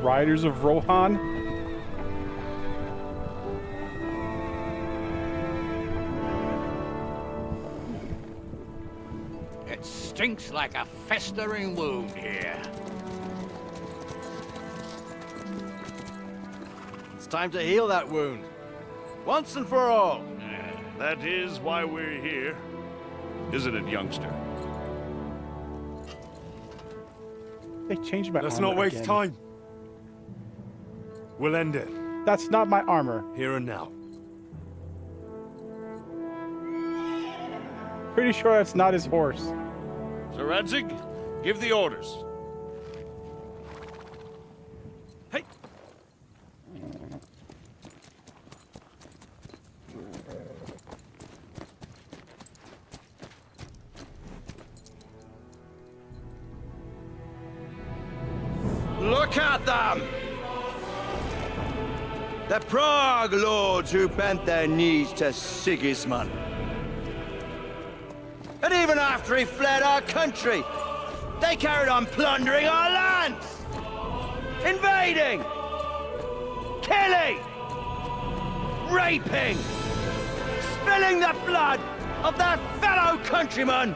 Riders of Rohan. It stinks like a festering wound here. It's time to heal that wound. Once and for all. That is why we're here. Isn't it, youngster? They changed my Let's armor not waste again. time. We'll end it, That's not my armor. here and now. Pretty sure that's not his horse. Sir Radzig, give the orders. Hey! Look at them! The Prague lords who bent their knees to Sigismund. And even after he fled our country, they carried on plundering our lands! Invading! Killing! Raping! Spilling the blood of their fellow countrymen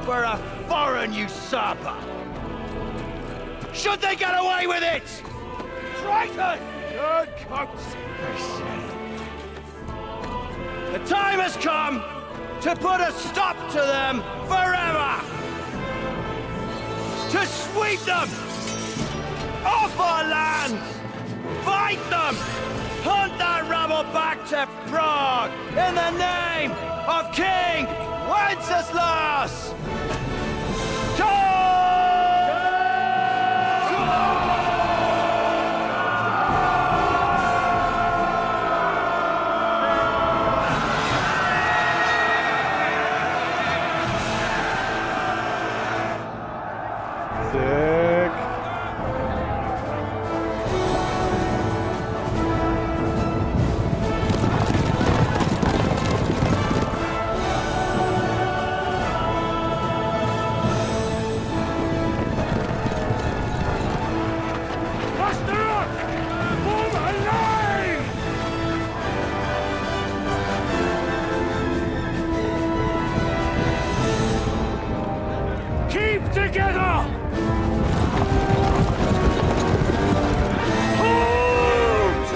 for a foreign usurper! Should they get away with it? Traitors! Good coats! The time has come to put a stop to them forever! To sweep them off our lands! Fight them! Hunt that rabble back to Prague in the name of King Wenceslas! Sick. Muster up! Form a line! Keep together! Hold!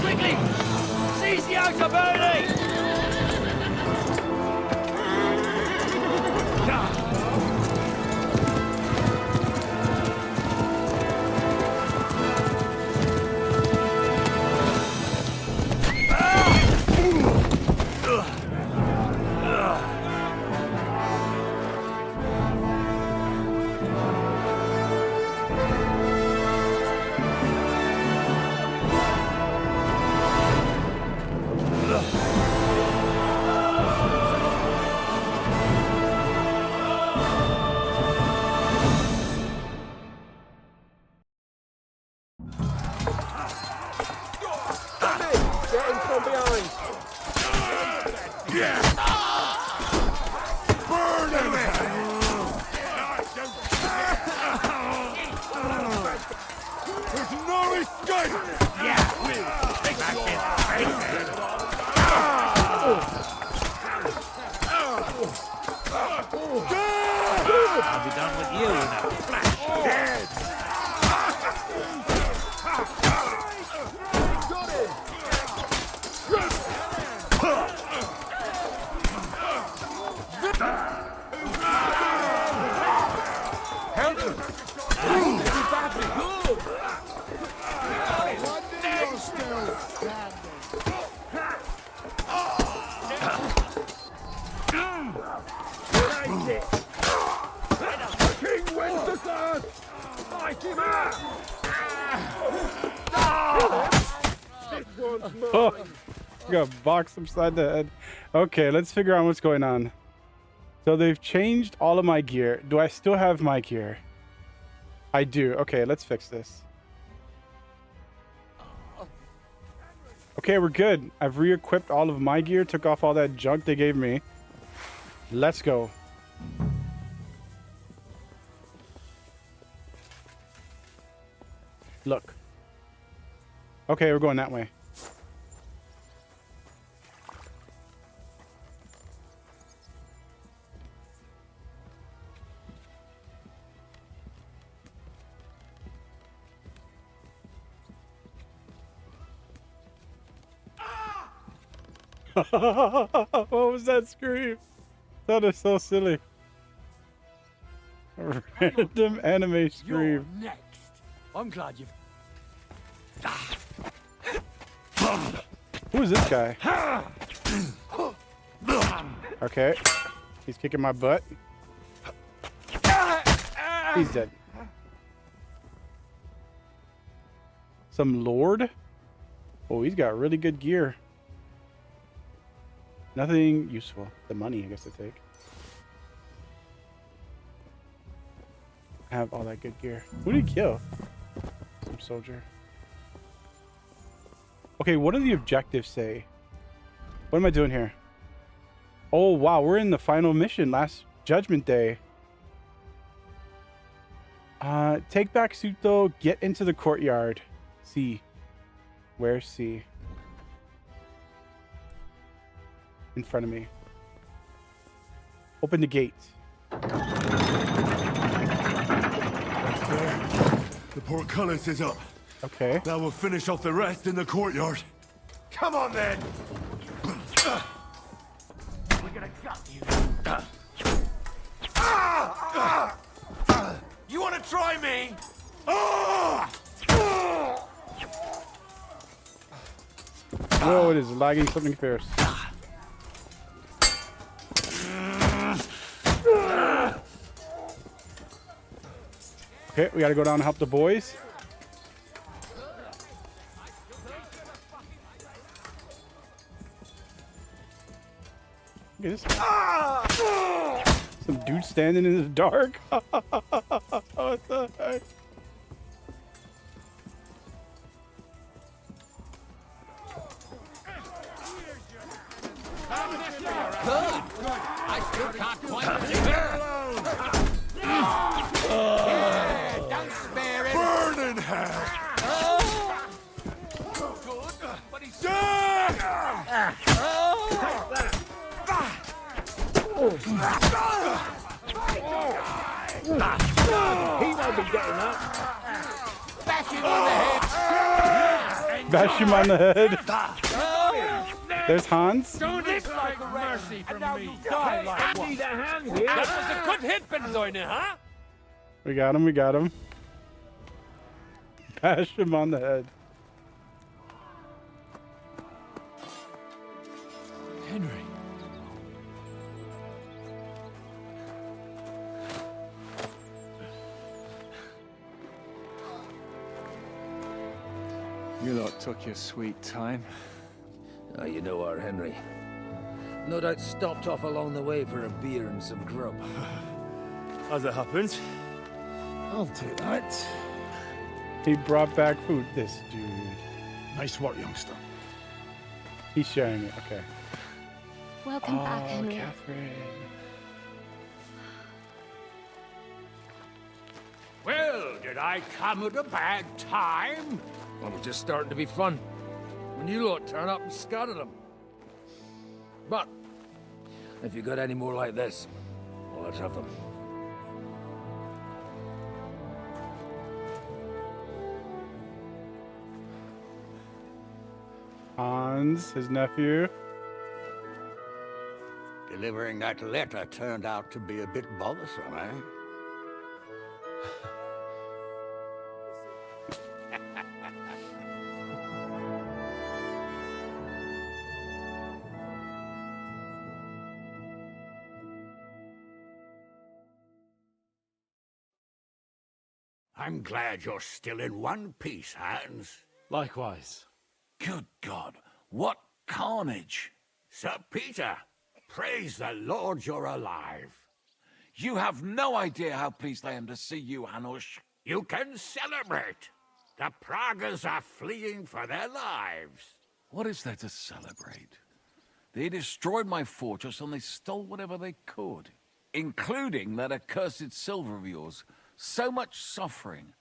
Quickly! Seize the outer building! There's no escape! I'll be done with you in a flash. King Wenceslas! Fight him out! This one's mine! Oh, got boxed upside the head. Okay, let's figure out what's going on. So they've changed all of my gear. Do I still have my gear? I do. Okay, let's fix this. Okay, we're good. I've re-equipped all of my gear, took off all that junk they gave me. Let's go. Look. Okay, we're going that way. What was that scream? That is so silly. A random anime scream. You're next. I'm glad you've... Who is this guy? Okay. He's kicking my butt. He's dead. Some lord? Oh, he's got really good gear. Nothing useful. The money, I guess, to take. I have all that good gear. Who did he kill? Some soldier. Okay, what do the objectives say? What am I doing here? Oh, wow. We're in the final mission. Last Judgment Day. Take back Suto. Get into the courtyard. C. Where's C? In front of me. Open the gate. The portcullis is up. Okay. Now we'll finish off the rest in the courtyard. Come on then. We're gonna gut you. You wanna try me? Whoa, it is lagging something fierce. Okay, we gotta go down and help the boys. Look at this. Some dude standing in the dark. What the heck? Good. I still can't quite believe it. Don't spare it. Burning hell. Good, but he's He won't be getting up. bash him on the head. Bash him on the head. There's Hans. Don't expect mercy from me. Die like one. Need a hand here. That was a good hit, Benzoine, huh? We got him, we got him. Bash him on the head. Henry. You lot took your sweet time. You know our Henry. No doubt stopped off along the way for a beer and some grub. As it happens. I'll do that. He brought back food. This dude. Nice work, youngster. He's sharing it. Okay. Welcome back, Henry. Catherine. Well, did I come at a bad time? Well, we're just starting to be fun. When you lot turn up and scatter them. But, if you got any more like this, well, let's have them. Hans, his nephew. Delivering that letter turned out to be a bit bothersome, eh? I'm glad you're still in one piece, Hans. Likewise. Good God, what carnage! Sir Peter, Praise the Lord you're alive. You have no idea how pleased I am to see you, Hanush. You can celebrate. The Pragas are fleeing for their lives. What is there to celebrate? They destroyed my fortress and they stole whatever they could, including that accursed silver of yours. So much suffering,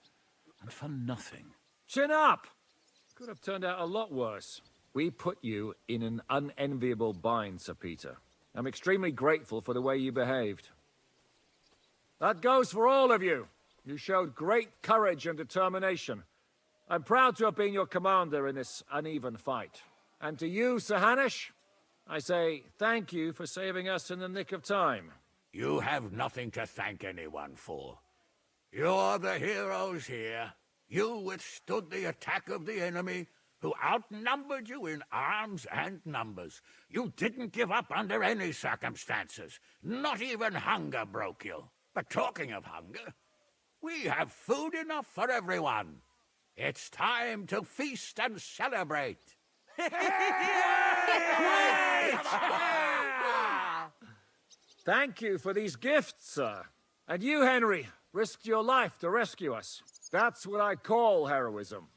and for nothing. Chin up! Could have turned out a lot worse. We put you in an unenviable bind, Sir Peter. I'm extremely grateful for the way you behaved. That goes for all of you. You showed great courage and determination. I'm proud to have been your commander in this uneven fight. And to you, Sir Hanush, I say thank you for saving us in the nick of time. You have nothing to thank anyone for. You're the heroes here. You withstood the attack of the enemy, who outnumbered you in arms and numbers. You didn't give up under any circumstances. Not even hunger broke you. But talking of hunger, we have food enough for everyone. It's time to feast and celebrate. Thank you for these gifts, sir. And you, Henry, risked your life to rescue us. That's what I call heroism.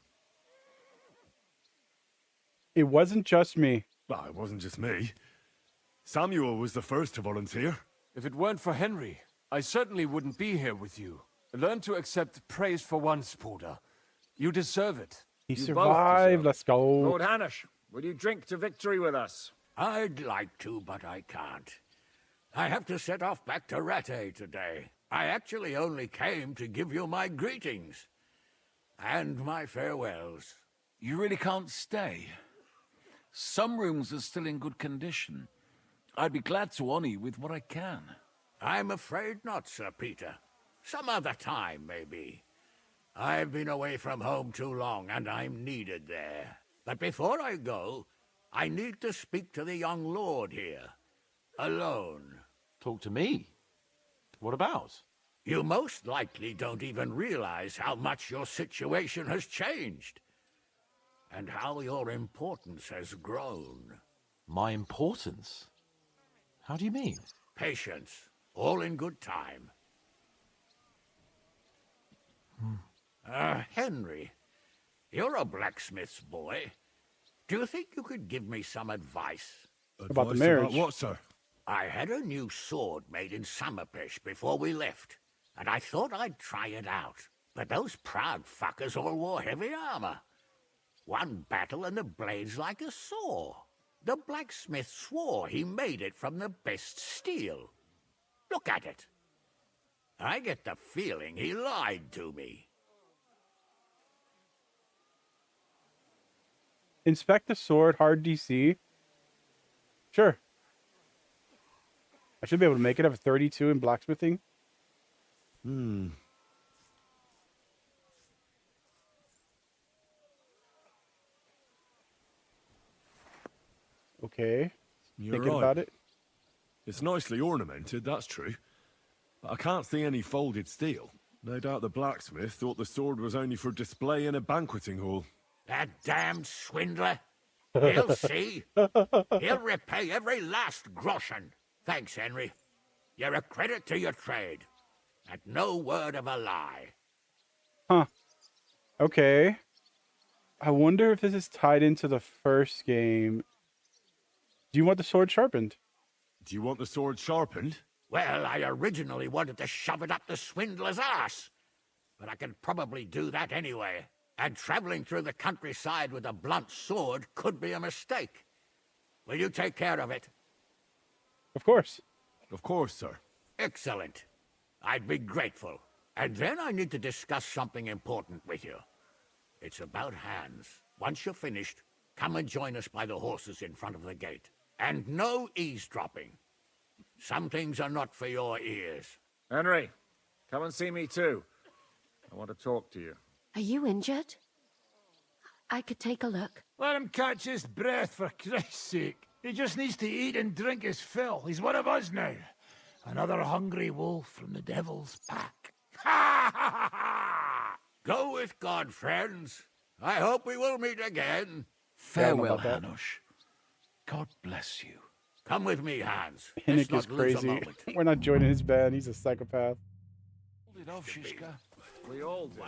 It wasn't just me. Well, it wasn't just me. Samuel was the first to volunteer. If it weren't for Henry, I certainly wouldn't be here with you. Learn to accept praise for once, Porter. You deserve it. He You both survived. deserve it. Let's go. Lord Hanush, will you drink to victory with us? I'd like to, but I can't. I have to set off back to Rattay today. I actually only came to give you my greetings. And my farewells. You really can't stay. Some rooms are still in good condition. I'd be glad to honor you with what I can. I'm afraid not, Sir Peter. Some other time, maybe. I've been away from home too long, and I'm needed there. But before I go, I need to speak to the young lord here. Alone. Talk to me? What about? You most likely don't even realize how much your situation has changed. And how your importance has grown. My importance? How do you mean? Patience. All in good time. Henry, you're a blacksmith's boy. Do you think you could give me some advice? About the marriage. About what, sir? I had a new sword made in Summerpish before we left, and I thought I'd try it out. But those proud fuckers all wore heavy armor. One battle and the blade's like a saw. The blacksmith swore he made it from the best steel. Look at it. I get the feeling he lied to me. Inspect the sword, hard DC. Sure. I should be able to make it. I have a 32 in blacksmithing. Okay. You're Thinking right. about it. It's nicely ornamented, that's true. But I can't see any folded steel. No doubt the blacksmith thought the sword was only for display in a banqueting hall. That damned swindler. He'll see. He'll repay every last groschen. Thanks, Henry. You're a credit to your trade. And no word of a lie. Huh. Okay. I wonder if this is tied into the first game. Do you want the sword sharpened? Do you want the sword sharpened? Well, I originally wanted to shove it up the swindler's ass. But I can probably do that anyway. And traveling through the countryside with a blunt sword could be a mistake. Will you take care of it? Of course. Of course, sir. Excellent. I'd be grateful. And then I need to discuss something important with you. It's about hands. Once you're finished, come and join us by the horses in front of the gate. And no eavesdropping. Some things are not for your ears. Henry, come and see me too. I want to talk to you. Are you injured? I could take a look. Let him catch his breath, for Christ's sake. He just needs to eat and drink his fill. He's one of us now. Another hungry wolf from the devil's pack. Ha ha ha! Go with God, friends. I hope we will meet again. Farewell, about that. Hanush. God bless you. Come with me, Hans. Hinnick Let's is not lose a crazy. moment. We're not joining his band. He's a psychopath. Hold it off, Shishka. We all do.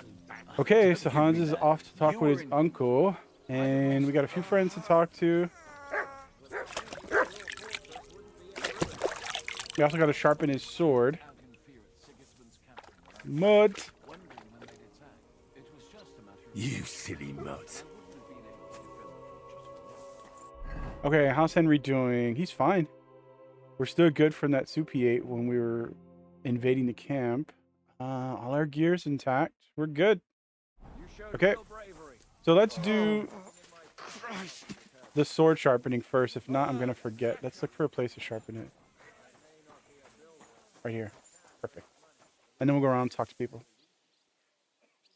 Okay, so Hans is off to talk with his uncle, and we got a few friends to talk to. We also got to sharpen his sword. Mud. You silly mutt. Okay, how's Henry doing? He's fine. We're still good from that soup he ate when we were invading the camp. All our gear's intact. We're good. Okay, so let's do the sword sharpening first. If not, I'm going to forget. Let's look for a place to sharpen it. Right here. Perfect. And then we'll go around and talk to people.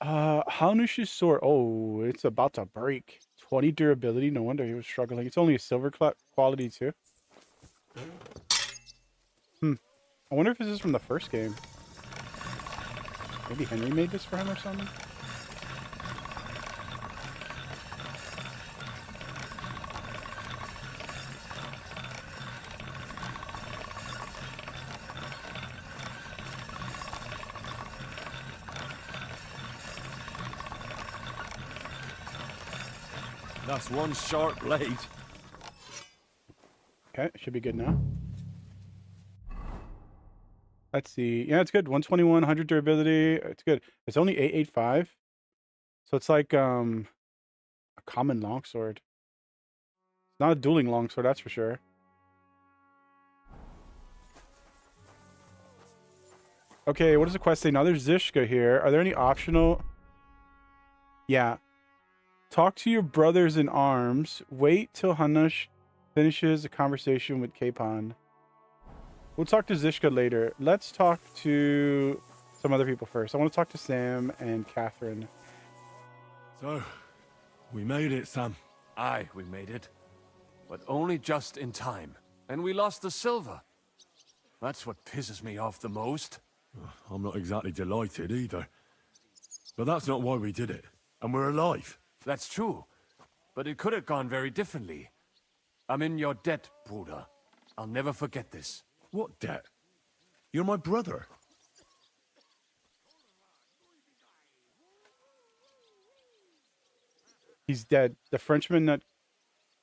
Hanush's sword. Oh, it's about to break. 20 durability. No wonder he was struggling. It's only a silver quality too. I wonder if this is from the first game. Maybe Henry made this for him or something? That's one sharp blade. Okay, should be good now. Let's see. Yeah, it's good. 121, 100 durability. It's good. It's only 885. So it's like a common longsword. It's not a dueling longsword, that's for sure. Okay, what does the quest say? Now there's Zishka here. Are there any optional? Yeah. Talk to your brothers in arms. Wait till Hanush finishes a conversation with Kapon. We'll talk to Zishka later. Let's talk to some other people first. I want to talk to Sam and Catherine. So, we made it, Sam. Aye, we made it. But only just in time. And we lost the silver. That's what pisses me off the most. I'm not exactly delighted either. But that's not why we did it. And we're alive. That's true. But it could have gone very differently. I'm in your debt, Bruder. I'll never forget this. What debt? You're my brother. He's dead. The Frenchman that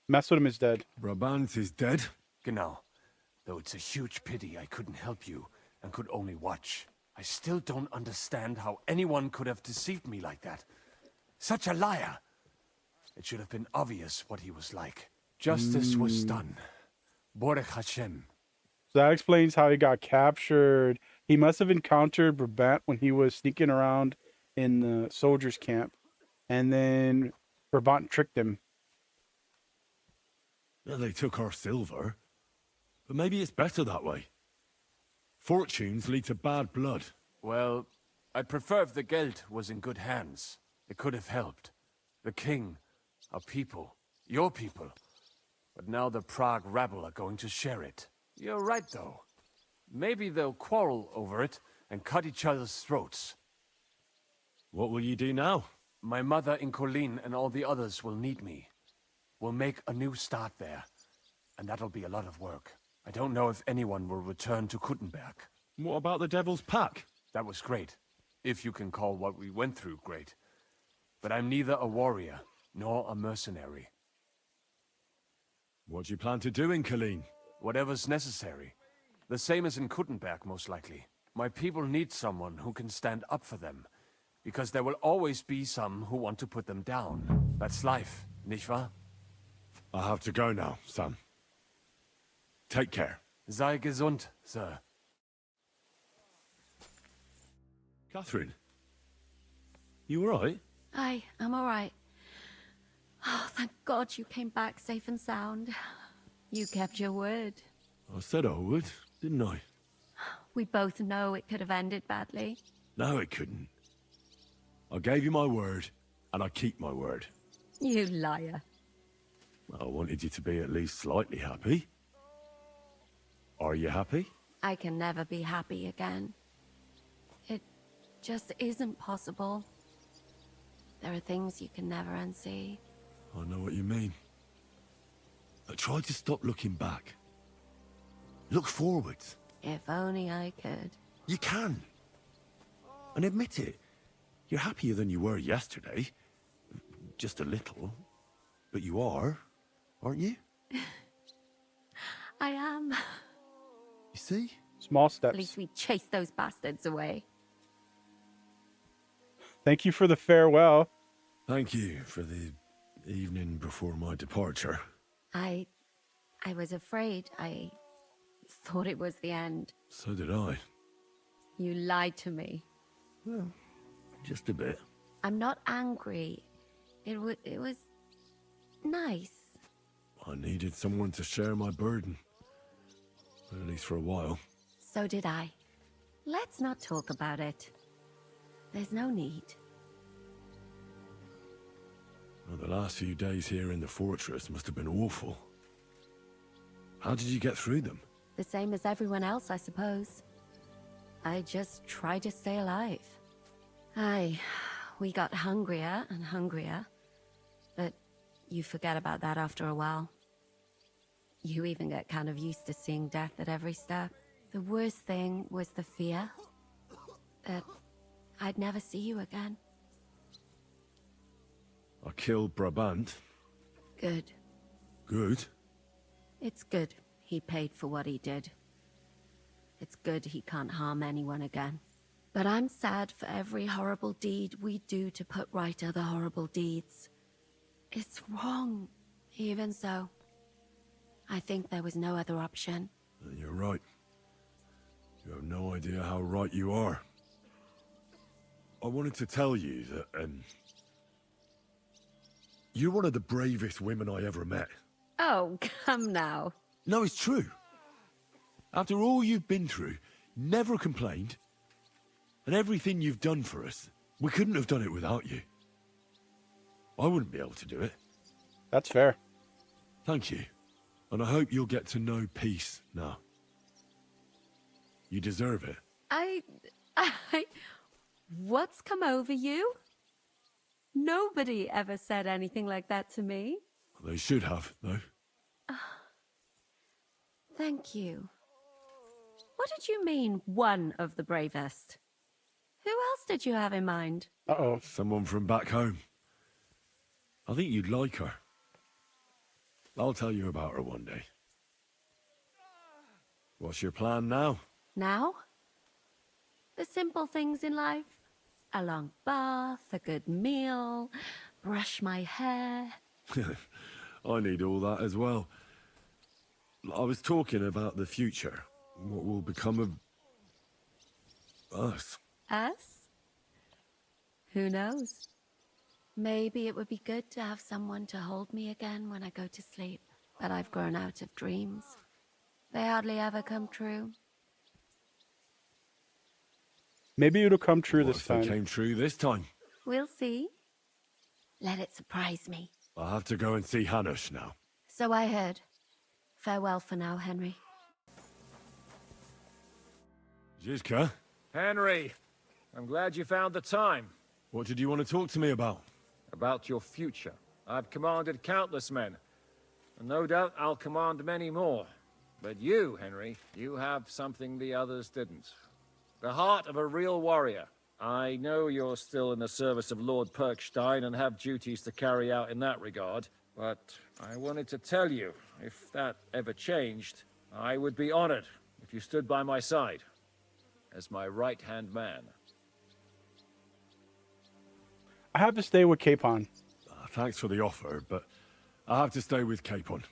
messed with him is dead. Brabant is dead. Genau. Though it's a huge pity I couldn't help you and could only watch. I still don't understand how anyone could have deceived me like that. Such a liar. It should have been obvious what he was like. Justice was done. Baruch Hashem. So that explains how he got captured. He must have encountered Brabant when he was sneaking around in the soldiers' camp. And then Brabant tricked him. Well, they took our silver. But maybe it's better that way. Fortunes lead to bad blood. Well, I'd prefer if the Geld was in good hands. It could have helped. The king, our people, your people. But now the Prague rabble are going to share it. You're right, though. Maybe they'll quarrel over it and cut each other's throats. What will you do now? My mother in Kolin and all the others will need me. We'll make a new start there. And that'll be a lot of work. I don't know if anyone will return to Kuttenberg. What about the Devil's Pack? That was great. If you can call what we went through great. But I'm neither a warrior nor a mercenary. What do you plan to do in Kolin? Whatever's necessary. The same as in Kuttenberg, most likely. My people need someone who can stand up for them. Because there will always be some who want to put them down. That's life, nicht wahr? I have to go now, Sam. Take care. Sei gesund, sir. Catherine? You alright? I'm all right. Oh, thank God you came back safe and sound. You kept your word. I said I would, didn't I? We both know it could have ended badly. No, it couldn't. I gave you my word, and I keep my word. You liar. I wanted you to be at least slightly happy. Are you happy? I can never be happy again. It just isn't possible. There are things you can never unsee. I know what you mean. I tried to stop looking back. Look forwards. If only I could. You can. And admit it. You're happier than you were yesterday. Just a little. But you are, aren't you? I am. You see? Small At steps. least we chased those bastards away. Thank you for the farewell. Thank you for the evening before my departure. I was afraid. I thought it was the end. So did I. You lied to me. Well, just a bit. I'm not angry. It was nice. I needed someone to share my burden. At least for a while. So did I. Let's not talk about it. There's no need. Well, the last few days here in the fortress must have been awful. How did you get through them? The same as everyone else, I suppose. I just tried to stay alive. We got hungrier and hungrier. But you forget about that after a while. You even get kind of used to seeing death at every step. The worst thing was the fear that I'd never see you again. I killed Brabant. Good. Good. It's good he paid for what he did. It's good he can't harm anyone again. But I'm sad for every horrible deed we do to put right other horrible deeds. It's wrong. Even so, I think there was no other option. You're right. You have no idea how right you are. I wanted to tell you that, you're one of the bravest women I ever met. Oh, come now. No, it's true. After all you've been through, never complained. And everything you've done for us, we couldn't have done it without you. I wouldn't be able to do it. That's fair. Thank you. And I hope you'll get to know peace now. You deserve it. What's come over you? Nobody ever said anything like that to me. They should have, though. Thank you. What did you mean, one of the bravest? Who else did you have in mind? Uh-oh. Someone from back home. I think you'd like her. I'll tell you about her one day. What's your plan now? Now? The simple things in life. A long bath, a good meal, brush my hair. I need all that as well. I was talking about the future. What will become of us? Us? Who knows? Maybe it would be good to have someone to hold me again when I go to sleep. But I've grown out of dreams. They hardly ever come true. Maybe it'll come true What this if they time. came true this time? We'll see. Let it surprise me. I'll have to go and see Hanush now. So I heard. Farewell for now, Henry. Jizka, Henry, I'm glad you found the time. what did you want to talk to me about? About your future. I've commanded countless men, and no doubt I'll command many more. But you, Henry, you have something the others didn't. The heart of a real warrior. I know you're still in the service of Lord Perkstein and have duties to carry out in that regard, but I wanted to tell you, if that ever changed, I would be honored if you stood by my side as my right-hand man. I have to stay with Capon. Thanks for the offer, but I have to stay with Capon.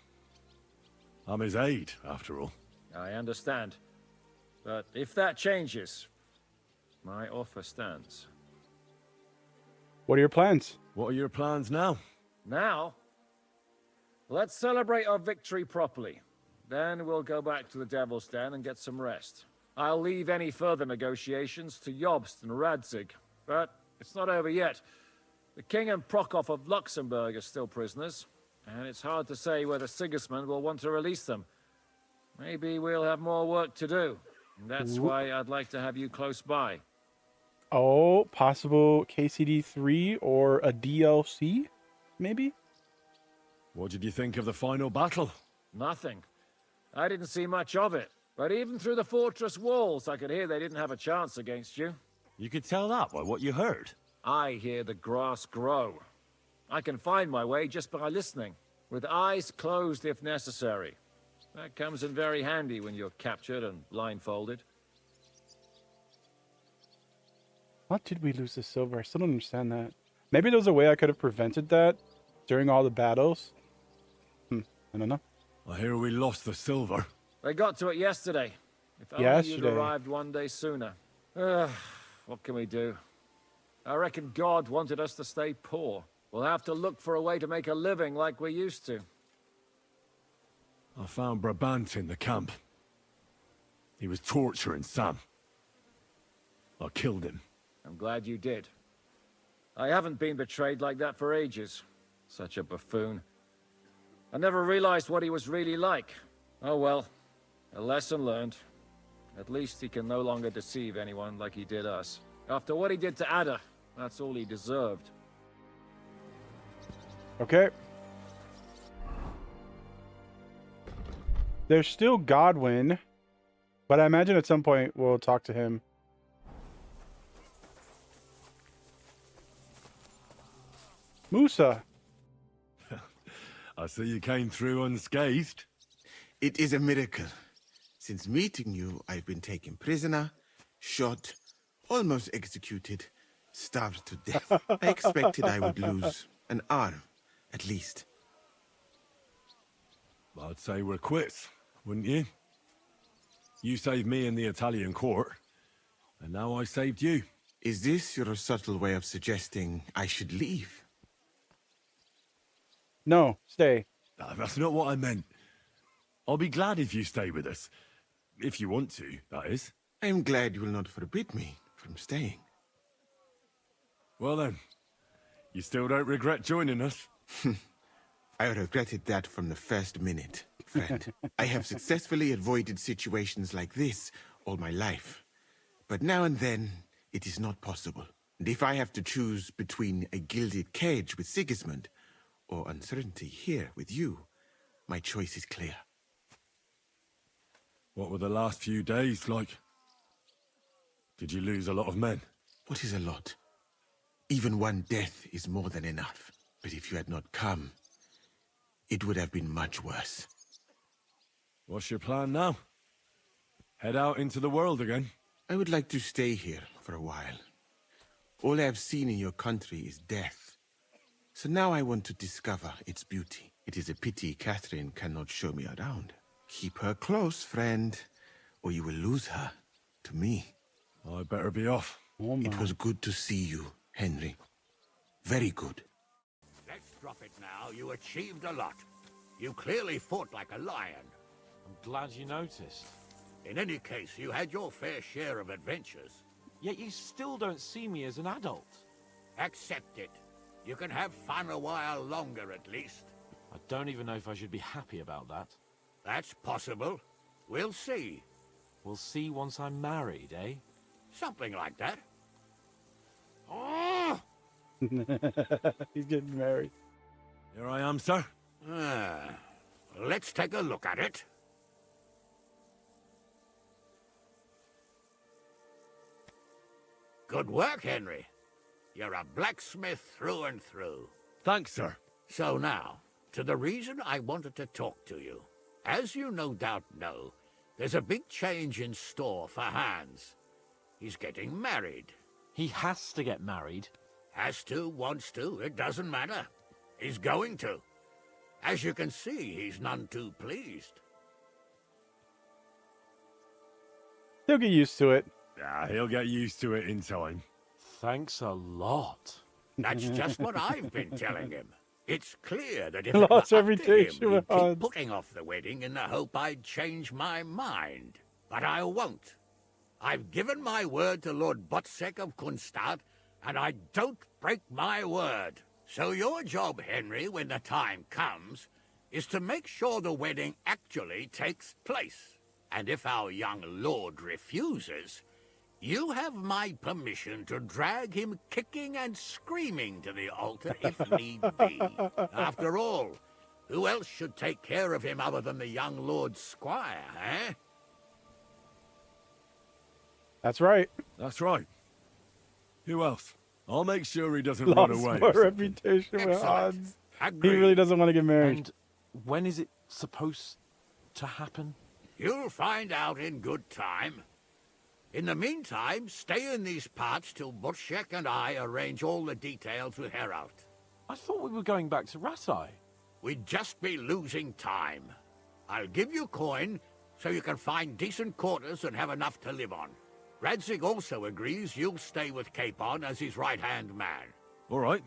I'm his aide, after all. I understand. But if that changes, my offer stands. What are your plans? What are your plans now? Now, let's celebrate our victory properly. Then we'll go back to the Devil's Den and get some rest. I'll leave any further negotiations to Jobst and Radzig, but it's not over yet. The King and Prokop of Luxembourg are still prisoners, and it's hard to say whether Sigismund will want to release them. Maybe we'll have more work to do. And that's why I'd like to have you close by. Oh, possible KCD 3 or a DLC, maybe? What did you think of the final battle? Nothing. I didn't see much of it, But even through the fortress walls, I could hear they didn't have a chance against you. You could tell that by what you heard. I hear the grass grow. I can find my way just by listening, with eyes closed if necessary. That comes in very handy when you're captured and blindfolded. How did we lose the silver? I still don't understand that. Maybe there was a way I could have prevented that during all the battles. I don't know. I hear we lost the silver. They got to it yesterday. If only you'd arrived one day sooner. What can we do? I reckon God wanted us to stay poor. We'll have to look for a way to make a living like we used to. I found Brabant in the camp. He was torturing Sam. I killed him. I'm glad you did. I haven't been betrayed like that for ages. Such a buffoon. I never realized what he was really like. Oh well, a lesson learned. At least he can no longer deceive anyone like he did us. After what he did to Ada, that's all he deserved. Okay. There's still Godwin, but I imagine at some point we'll talk to him. Musa. I see you came through unscathed. It is a miracle. Since meeting you, I've been taken prisoner, shot, almost executed, starved to death. I expected I would lose an arm, at least. I'd say we're quits, wouldn't you? You saved me in the Italian court, and now I saved you. Is this your subtle way of suggesting I should leave? No, stay. That's not what I meant. I'll be glad if you stay with us. If you want to, that is. I'm glad you will not forbid me from staying. Well then, you still don't regret joining us? I regretted that from the first minute, friend. I have successfully avoided situations like this all my life. But now and then, it is not possible. And if I have to choose between a gilded cage with Sigismund or uncertainty here with you, my choice is clear. What were the last few days like? Did you lose a lot of men? What is a lot? Even one death is more than enough. But if you had not come, it would have been much worse. What's your plan now? Head out into the world again? I would like to stay here for a while. All I have seen in your country is death. So now I want to discover its beauty. It is a pity Catherine cannot show me around. Keep her close, friend, or you will lose her to me. I better be off. It was good to see you, Henry. Very good. Let's drop it now. You achieved a lot. You clearly fought like a lion. I'm glad you noticed. In any case, you had your fair share of adventures. Yet you still don't see me as an adult. Accept it. You can have fun a while longer at least. I don't even know if I should be happy about that. That's possible. We'll see. We'll see once I'm married, eh? Something like that. Oh! He's getting married. Here I am, sir. Let's take a look at it. Good work, Henry. You're a blacksmith through and through. Thanks, sir. So now, to the reason I wanted to talk to you. As you no doubt know, there's a big change in store for Hans. He's getting married. He has to get married. Has to, wants to, it doesn't matter. He's going to. As you can see, he's none too pleased. He'll get used to it. Yeah, he'll get used to it in time. Thanks a lot. That's just what I've been telling him. It's clear that if He it were lost up every to day him, she he'd was keep on. putting off the wedding in the hope I'd change my mind. But I won't. I've given my word to Lord Botsek of Kunstad, and I don't break my word. So your job, Henry, when the time comes, is to make sure the wedding actually takes place. And if our young lord refuses, you have my permission to drag him kicking and screaming to the altar if need be. After all, who else should take care of him other than the young lord's squire, eh? That's right. That's right. Who else? I'll make sure he doesn't run Lost away. my or something. reputation with Excellent. Hans. He Agreed. really doesn't want to get married. And when is it supposed to happen? You'll find out in good time. In the meantime, stay in these parts till Butchek and I arrange all the details with Herald. I thought we were going back to Ratai. We'd just be losing time. I'll give you coin so you can find decent quarters and have enough to live on. Radzig also agrees you'll stay with Capon as his right-hand man. All right.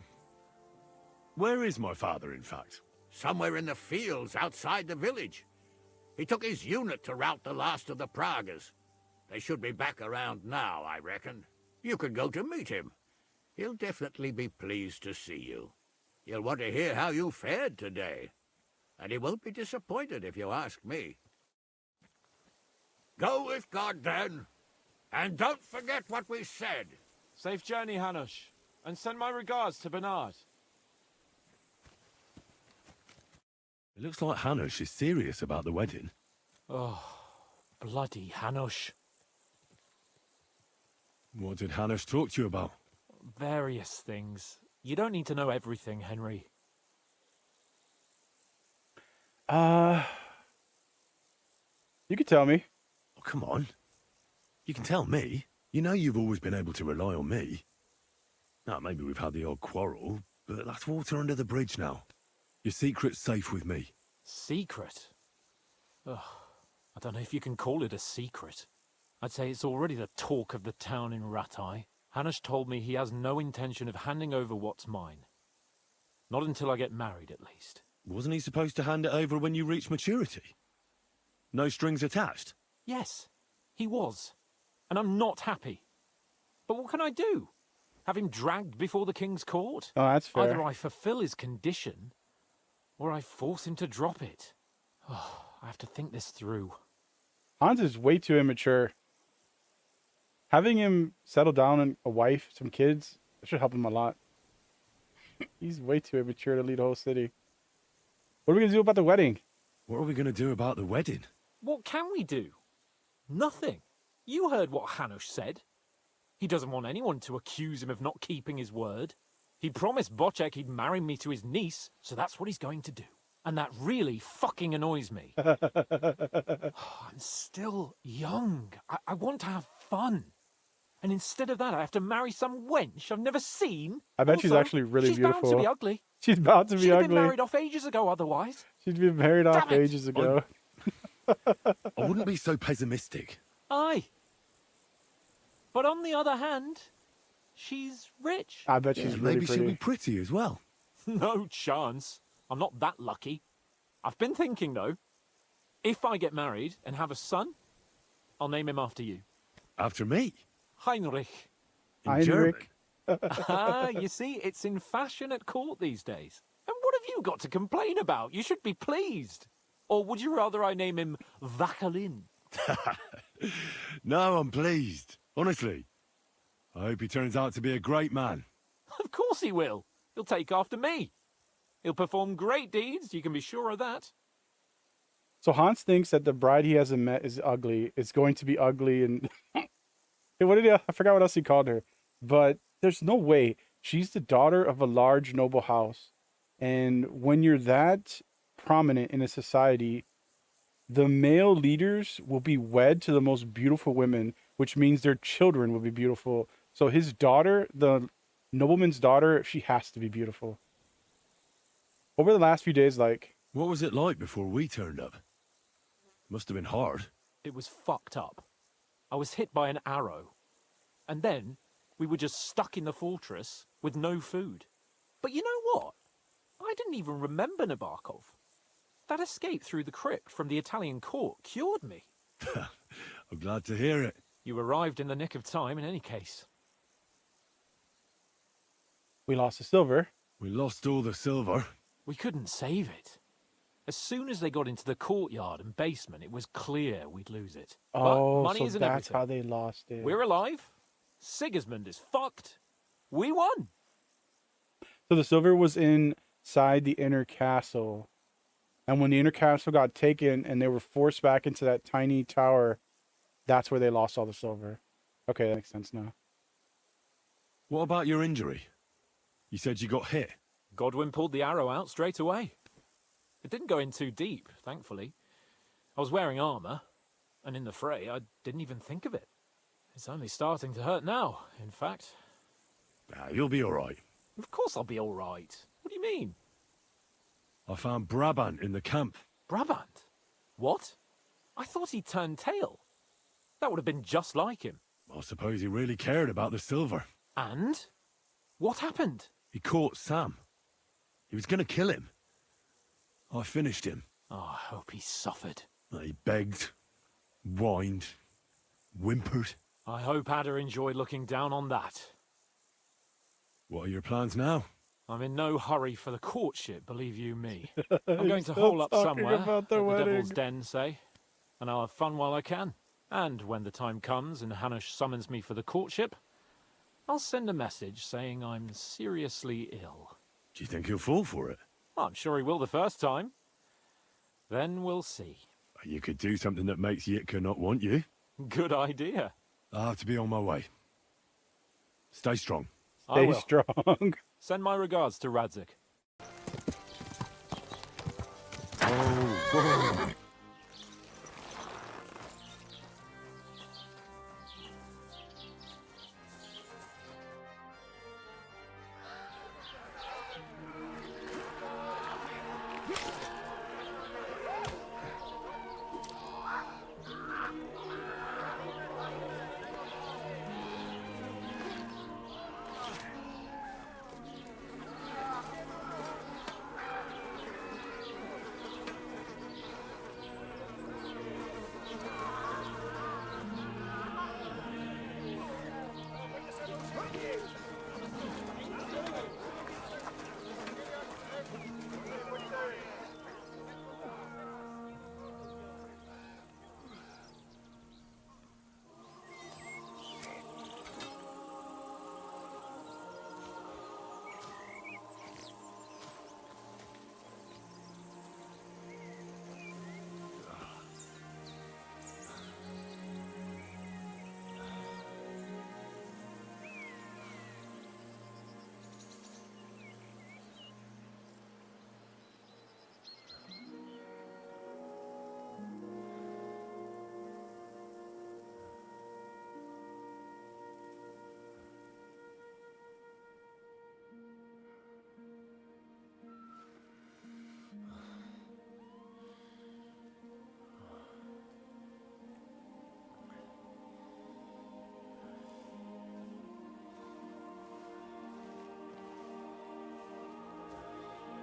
Where is my father, in fact? Somewhere in the fields outside the village. He took his unit to rout the last of the Pragas. They should be back around now, I reckon. You could go to meet him. He'll definitely be pleased to see you. He'll want to hear how you fared today. And he won't be disappointed if you ask me. Go with God, then. And don't forget what we said. Safe journey, Hanush. And send my regards to Bernard. It looks like Hanush is serious about the wedding. Oh, bloody Hanush. What did Hanush talk to you about? Various things. You don't need to know everything, Henry. You could tell me. Oh, come on. You can tell me. You know you've always been able to rely on me. Now, maybe we've had the odd quarrel, but that's water under the bridge now. Your secret's safe with me. Secret? Ugh, I don't know if you can call it a secret. I'd say it's already the talk of the town in Ratai. Hanush told me he has no intention of handing over what's mine. Not until I get married, at least. Wasn't he supposed to hand it over when you reach maturity? No strings attached? Yes, he was. And I'm not happy. But what can I do? Have him dragged before the king's court? Oh, that's fair. Either I fulfill his condition, or I force him to drop it. Oh, I have to think this through. Hans is way too immature. Having him settle down on a wife, some kids, that should help him a lot. He's way too immature to lead a whole city. What are we going to do about the wedding? What are we going to do about the wedding? What can we do? Nothing. You heard what Hanush said. He doesn't want anyone to accuse him of not keeping his word. He promised Bocek he'd marry me to his niece, so that's what he's going to do. And that really fucking annoys me. I'm still young. I want to have fun. And instead of that, I have to marry some wench I've never seen. I bet Also, she's actually really she's beautiful. Bound to be ugly. She's about to be She'd have ugly. been married off ages ago otherwise. She'd been married off Damn it. ages ago. I wouldn't be so pessimistic. Aye. But on the other hand, she's rich. I bet she's really Maybe pretty. she'll be pretty as well. No chance. I'm not that lucky. I've been thinking, though. If I get married and have a son, I'll name him after you. After me? Heinrich. In German. Ah, you see, it's in fashion at court these days. And what have you got to complain about? You should be pleased. Or would you rather I name him Vakalin? No, I'm pleased. Honestly. I hope he turns out to be a great man. Of course he will. He'll take after me. He'll perform great deeds, you can be sure of that. So Hans thinks that the bride he hasn't met is ugly. It's going to be ugly and... What did he... I forgot what else he called her. But there's no way. She's the daughter of a large noble house. And when you're that prominent in a society, the male leaders will be wed to the most beautiful women, which means their children will be beautiful. So his daughter, the nobleman's daughter, she has to be beautiful. What were the last few days like? What was it like before we turned up? Must have been hard. It was fucked up. I was hit by an arrow. And then we were just stuck in the fortress with no food. But you know what? I didn't even remember Nabokov. That escape through the crypt from the Italian court cured me. I'm glad to hear it. You arrived in the nick of time in any case. We lost the silver. We lost all the silver. We couldn't save it. As soon as they got into the courtyard and basement, it was clear we'd lose it. Oh, but money so isn't that's everything. how they lost it. We're alive. Sigismund is fucked. We won. So the silver was inside the inner castle. And when the inner castle got taken and they were forced back into that tiny tower, that's where they lost all the silver. Okay, that makes sense now. What about your injury? You said you got hit. Godwin pulled the arrow out straight away. It didn't go in too deep, thankfully. I was wearing armor, and in the fray, I didn't even think of it. It's only starting to hurt now, in fact. You'll be all right. Of course I'll be all right. What do you mean? I found Brabant in the camp. Brabant? What? I thought he turned tail. That would have been just like him. I suppose he really cared about the silver. And? What happened? He caught Sam. He was going to kill him. I finished him. Oh, I hope he suffered. He begged, whined, whimpered. I hope Ada enjoyed looking down on that. What are your plans now? I'm in no hurry for the courtship, believe you me. I'm going to hole up somewhere, about the at the wedding. Devil's Den, say, and I'll have fun while I can. And when the time comes and Hanush summons me for the courtship, I'll send a message saying I'm seriously ill. Do you think he'll fall for it? I'm sure he will the first time. Then we'll see. You could do something that makes Yitka not want you. Good idea. I'll have to be on my way. Stay strong. I Stay will. strong. Send my regards to Radzik. Oh,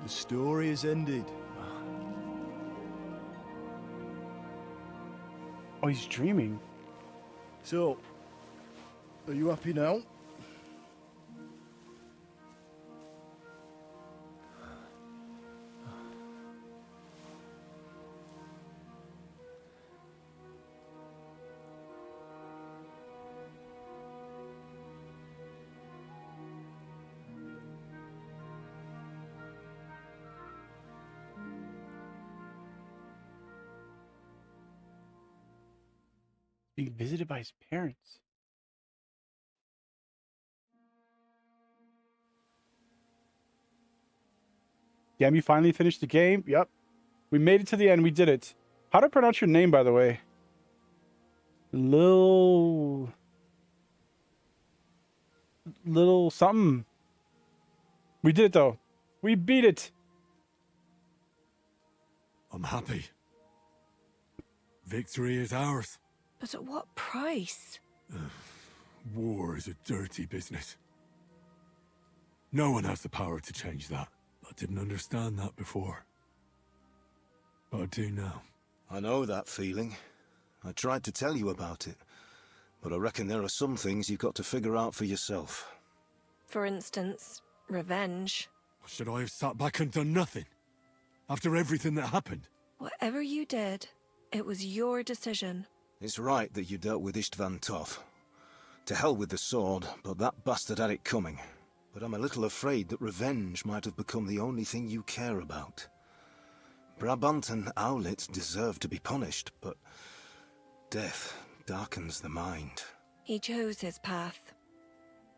The story is ended. Oh, he's dreaming. So, are you happy now? Being visited by his parents. Damn, you finally finished the game? Yep. We made it to the end. We did it. How do I pronounce your name, by the way? Little something. We did it, though. We beat it. I'm happy. Victory is ours. But at what price? War is a dirty business. No one has the power to change that. I didn't understand that before. But I do now. I know that feeling. I tried to tell you about it. But I reckon there are some things you've got to figure out for yourself. For instance, revenge. Should I have sat back and done nothing? After everything that happened? Whatever you did, it was your decision. It's right that you dealt with Istvan tough. To hell with the sword, but that bastard had it coming. But I'm a little afraid that revenge might have become the only thing you care about. Brabant and Owlet deserve to be punished, but death darkens the mind. He chose his path.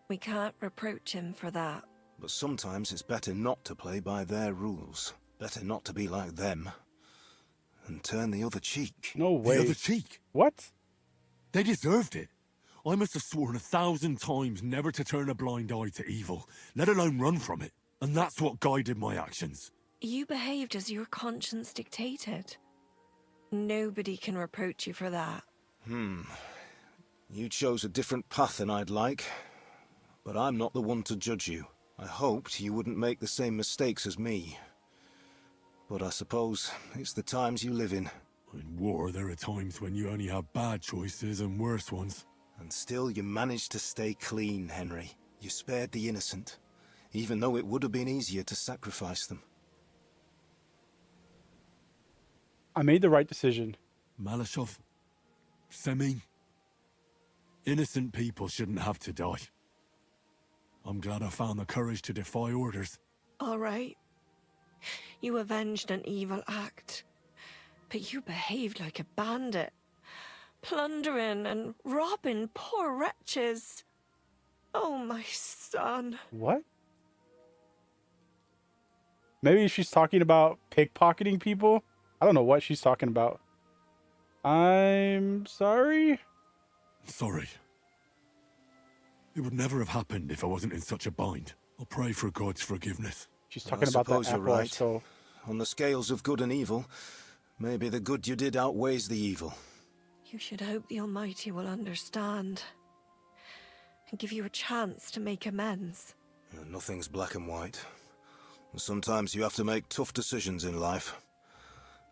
We can't reproach him for that. But sometimes it's better not to play by their rules. Better not to be like them. And turn the other cheek. No way. The other cheek? What? They deserved it. I must have sworn 1,000 times never to turn a blind eye to evil, let alone run from it. And that's what guided my actions. You behaved as your conscience dictated. Nobody can reproach you for that. You chose a different path than I'd like. But I'm not the one to judge you. I hoped you wouldn't make the same mistakes as me. But I suppose it's the times you live in. In war, there are times when you only have bad choices and worse ones. And still you managed to stay clean, Henry. You spared the innocent, even though it would have been easier to sacrifice them. I made the right decision. Malashov, Semin, innocent people shouldn't have to die. I'm glad I found the courage to defy orders. All right. You avenged an evil act. But you behaved like a bandit. Plundering and robbing poor wretches. Oh, my son. What? Maybe she's talking about pickpocketing people? I don't know what she's talking about. I'm sorry? Sorry. It would never have happened if I wasn't in such a bind. I'll pray for God's forgiveness. She's talking about that you're apple, right. so... On the scales of good and evil, maybe the good you did outweighs the evil. You should hope the Almighty will understand. And give you a chance to make amends. Nothing's black and white. Sometimes you have to make tough decisions in life.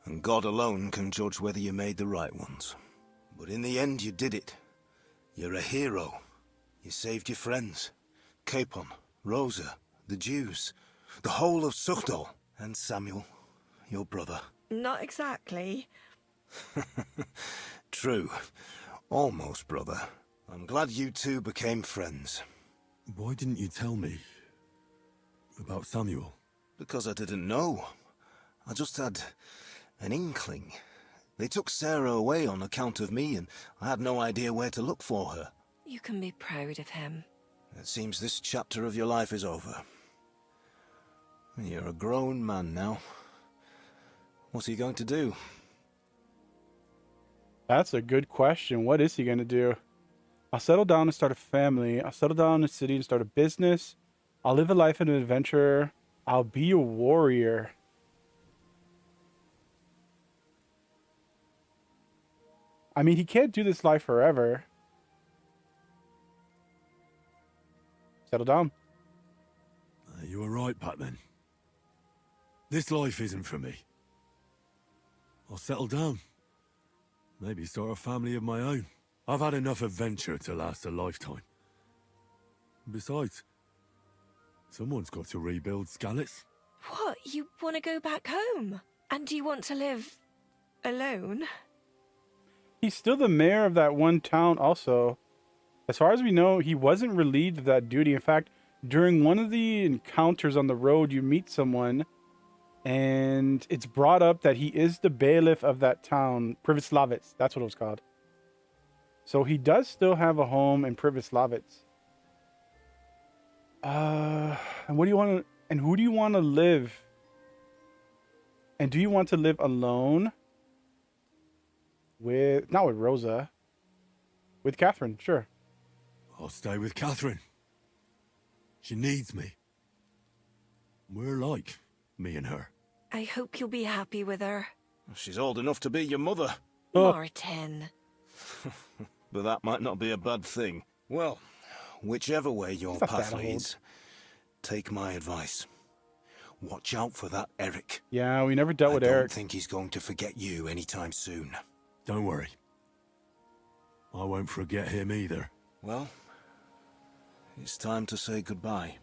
And God alone can judge whether you made the right ones. But in the end, you did it. You're a hero. You saved your friends. Capon, Rosa, the Jews, the whole of Suchdol, and Samuel, your brother. Not exactly. True. Almost, brother. I'm glad you two became friends. Why didn't you tell me about Samuel? Because I didn't know. I just had an inkling. They took Sarah away on account of me, and I had no idea where to look for her. You can be proud of him. It seems this chapter of your life is over. You're a grown man now. What's he going to do? That's a good question. What is he going to do? I'll settle down and start a family. I'll settle down in a city and start a business. I'll live a life of an adventurer. I'll be a warrior. I mean, he can't do this life forever. Settle down. You were right, Pat, then. This life isn't for me. I'll settle down. Maybe start a family of my own. I've had enough adventure to last a lifetime. Besides, someone's got to rebuild Skalitz. What? You want to go back home? And do you want to live alone? He's still the mayor of that one town also. As far as we know, he wasn't relieved of that duty. In fact, during one of the encounters on the road, you meet someone, and it's brought up that he is the bailiff of that town, Privoslavets. That's what it was called. So he does still have a home in Privoslavets. And what do you want to? And who do you want to live? And do you want to live alone? Not with Rosa. With Catherine, sure. I'll stay with Catherine. She needs me. We're like, me and her. I hope you'll be happy with her. She's old enough to be your mother. Martin. But that might not be a bad thing. Well, whichever way your path leads, take my advice. Watch out for that Eric. Yeah, we never dealt with Eric. I don't think he's going to forget you anytime soon. Don't worry. I won't forget him either. Well, it's time to say goodbye.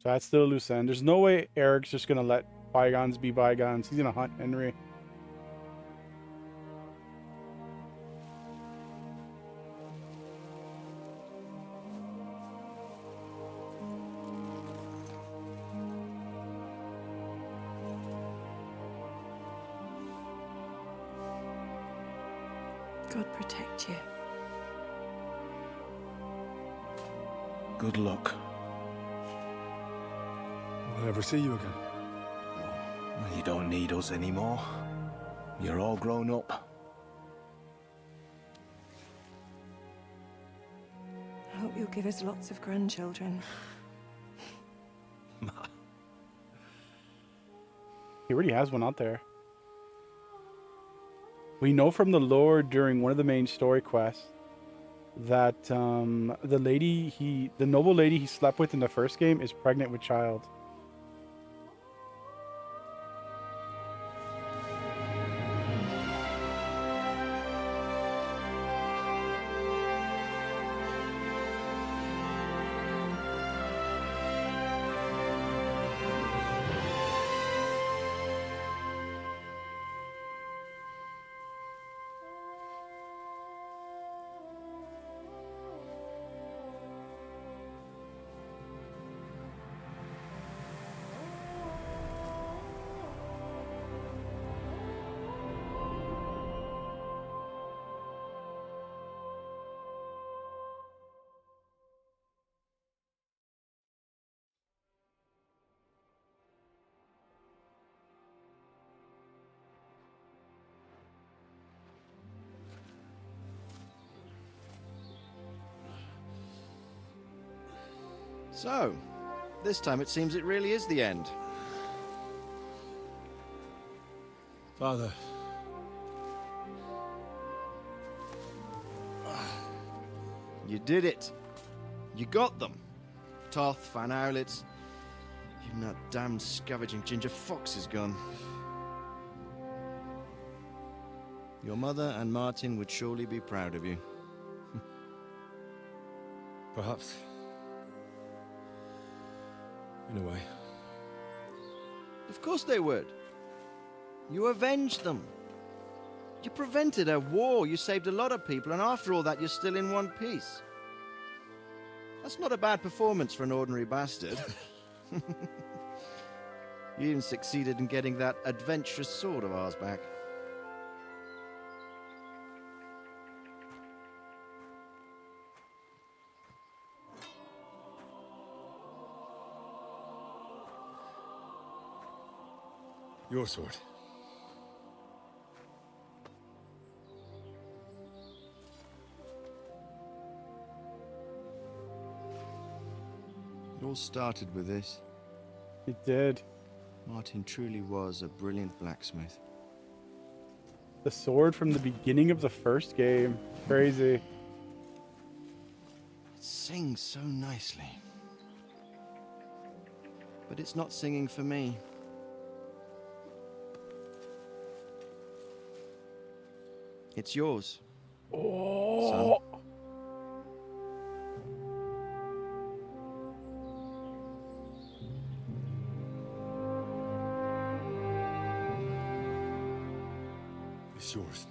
So that's still a loose end. There's no way Eric's just going to let bygones be bygones. He's going to hunt Henry. God protect you. Good luck. Will I ever see you again? Well, you don't need us anymore. You're all grown up. I hope you'll give us lots of grandchildren. He already has one out there. We know from the lore during one of the main story quests that the noble lady he slept with in the first game is pregnant with child. So, this time it seems it really is the end. Father. You did it. You got them. Toth, Van Owlitz. Even that damned scavenging ginger fox is gone. Your mother and Martin would surely be proud of you. Perhaps. In a way. Of course they would. You avenged them. You prevented a war, you saved a lot of people, and after all that, you're still in one piece. That's not a bad performance for an ordinary bastard. You even succeeded in getting that adventurous sword of ours back. Your sword. It all started with this. It did. Martin truly was a brilliant blacksmith. The sword from the beginning of the first game. Crazy. It sings so nicely. But it's not singing for me. It's yours. Oh. Son. It's yours.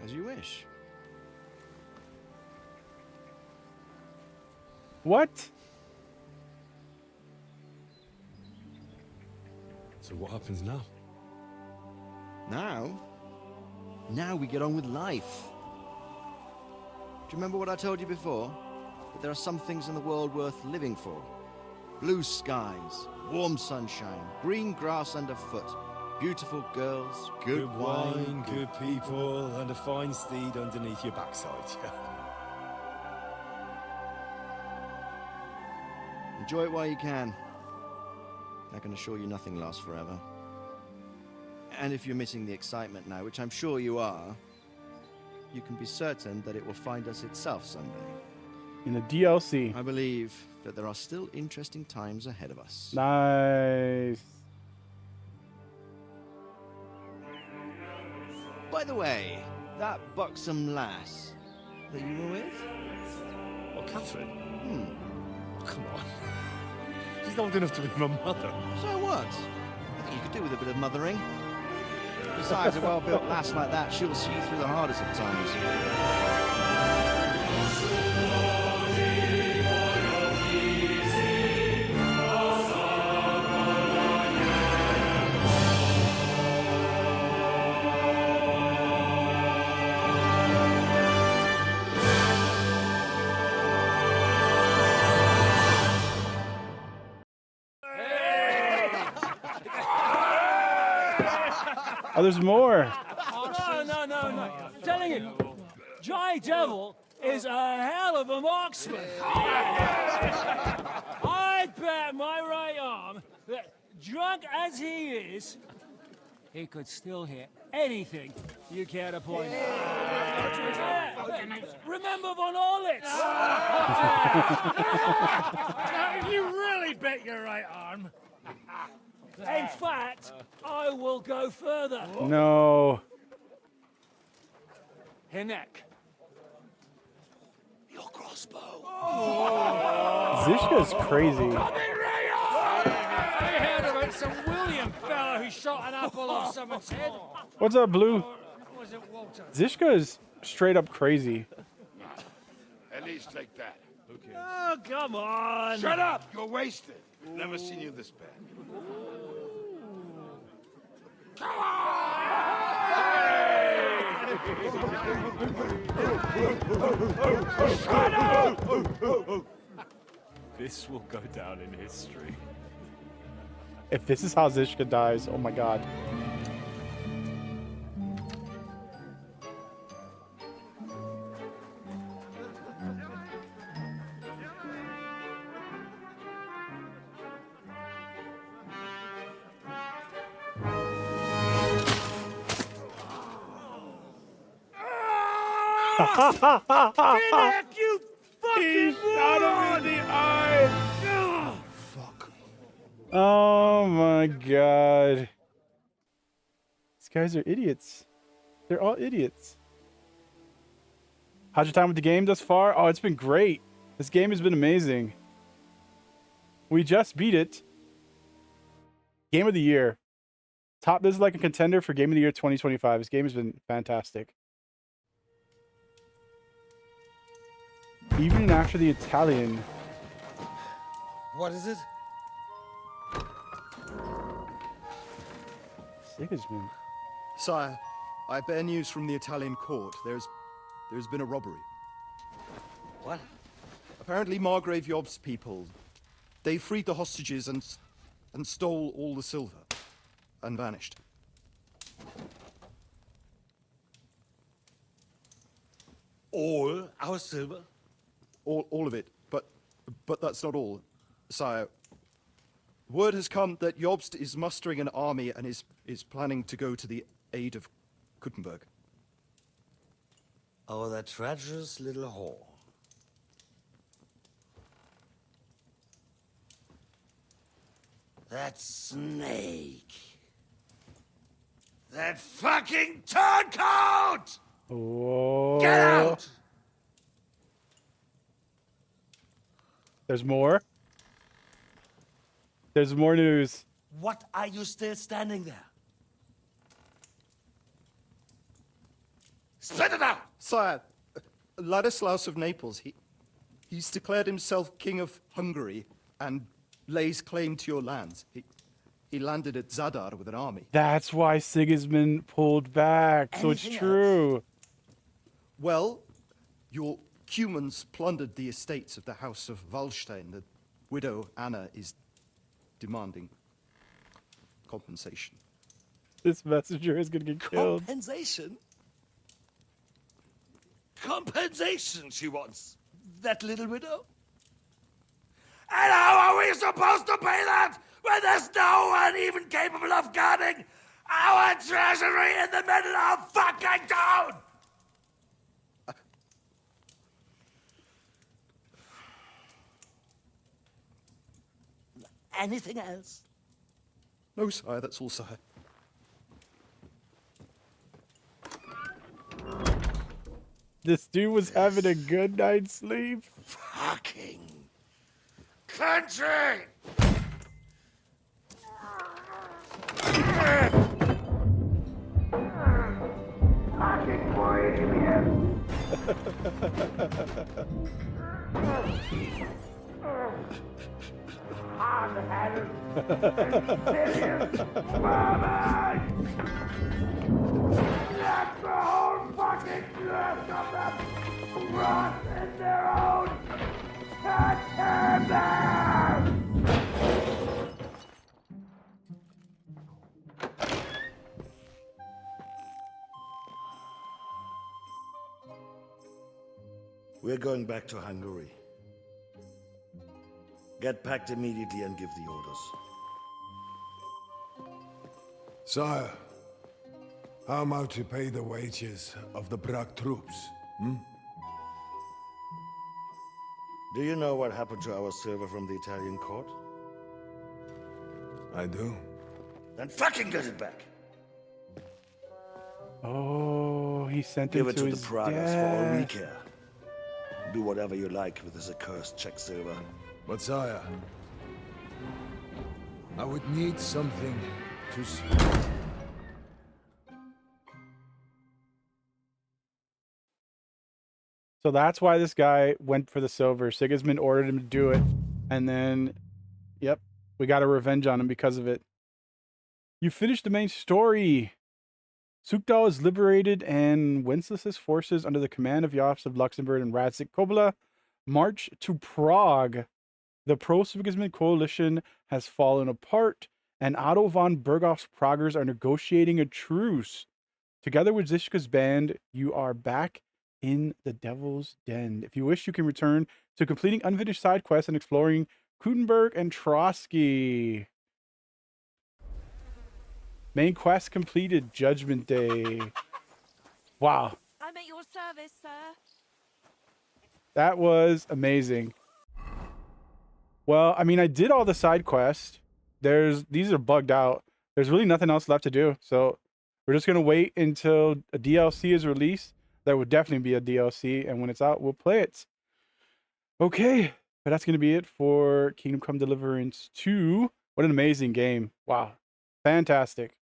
As you wish. What? So what happens now? Now? Now we get on with life. Do you remember what I told you before? That there are some things in the world worth living for. Blue skies, warm sunshine, green grass underfoot, beautiful girls, good wine, good people, and a fine steed underneath your backside. Enjoy it while you can. I can assure you nothing lasts forever. And if you're missing the excitement now, which I'm sure you are, you can be certain that it will find us itself someday. In the DLC. I believe that there are still interesting times ahead of us. Nice. By the way, that buxom lass that you were with? What, Catherine? Come on. She's old enough to be my mother. So what? I think you could do with a bit of mothering. Besides, a well-built lass like that, she'll see you through the hardest of times. Oh, there's more. No. I'm telling you, Jai Devil is a hell of a marksman. I'd bet my right arm that, drunk as he is, he could still hit anything you care to point out. Remember Von Orlitz? You really bet your right arm. In fact, I will go further. No. Hinek. Your crossbow. Zishka's crazy. I heard about some William fella who shot an apple off someone's head. What's up, Blue? Was it Walter? Zishka is straight up crazy. At least take that. Oh, come on. Shut up! You're wasted. Never seen you this bad. Shut up! This will go down in history. If this is how Zishka dies, oh my god. Hinek, you fucking shot him in the eye. Oh my god. These guys are idiots. They're all idiots. How's your time with the game thus far? Oh, it's been great. This game has been amazing. We just beat it. Game of the year. This is like a contender for Game of the Year 2025. This game has been fantastic. Even after the Italian. What is it? Sigismund. Sire, I bear news from the Italian court. There's been a robbery. What? Apparently Margrave Yob's people, they freed the hostages and stole all the silver and vanished. All our silver? All of it, but that's not all, sire. Word has come that Jobst is mustering an army and is planning to go to the aid of Kuttenberg. Oh, that treacherous little whore. That snake. That fucking turncoat! Whoa. Get out! There's more. There's more news. What are you still standing there? Spit it out! Sire, Ladislaus of Naples, he's declared himself king of Hungary and lays claim to your lands. He landed at Zadar with an army. That's why Sigismund pulled back. So it's true. Well, your Cumans plundered the estates of the House of Wallstein. The widow Anna is demanding compensation. This messenger is gonna get killed. Compensation? Compensation she wants. That little widow? And how are we supposed to pay that when there's no one even capable of guarding our treasury in the middle of fucking town? Anything else? No, sire, that's all, sire. This dude was having a good night's sleep. Fucking country! Fucking bohemian! Hard-headed, insidious woman! That's the whole fucking rest of them rot in their own goddamn. going back to Hungary. Get packed immediately and give the orders. Sire, how am I to pay the wages of the Prague troops? Do you know what happened to our silver from the Italian court? I do. Then fucking get it back! Oh, he sent Give him it to to his the Pragas for all we death. care. Do whatever you like with this accursed Czech silver. But sire, I would need something to see. So that's why this guy went for the silver. Sigismund ordered him to do it. And then, yep, we got a revenge on him because of it. You finished the main story. Sukdal is liberated, and Wenceslas' forces under the command of Jobst of Luxembourg and Radzik Kobyla march to Prague. The pro-Sigismund coalition has fallen apart, and Otto von Berghoff's Praguers are negotiating a truce. Together with Zishka's band, you are back in the Devil's Den. If you wish, you can return to completing unfinished side quests and exploring Krudenberg and Trotsky. Main quest completed. Judgment Day. Wow. I'm at your service, sir. That was amazing. Well, I mean, I did all the side quests. These are bugged out. There's really nothing else left to do. So we're just going to wait until a DLC is released. There would definitely be a DLC. And when it's out, we'll play it. Okay. But that's going to be it for Kingdom Come Deliverance 2. What an amazing game. Wow. Fantastic.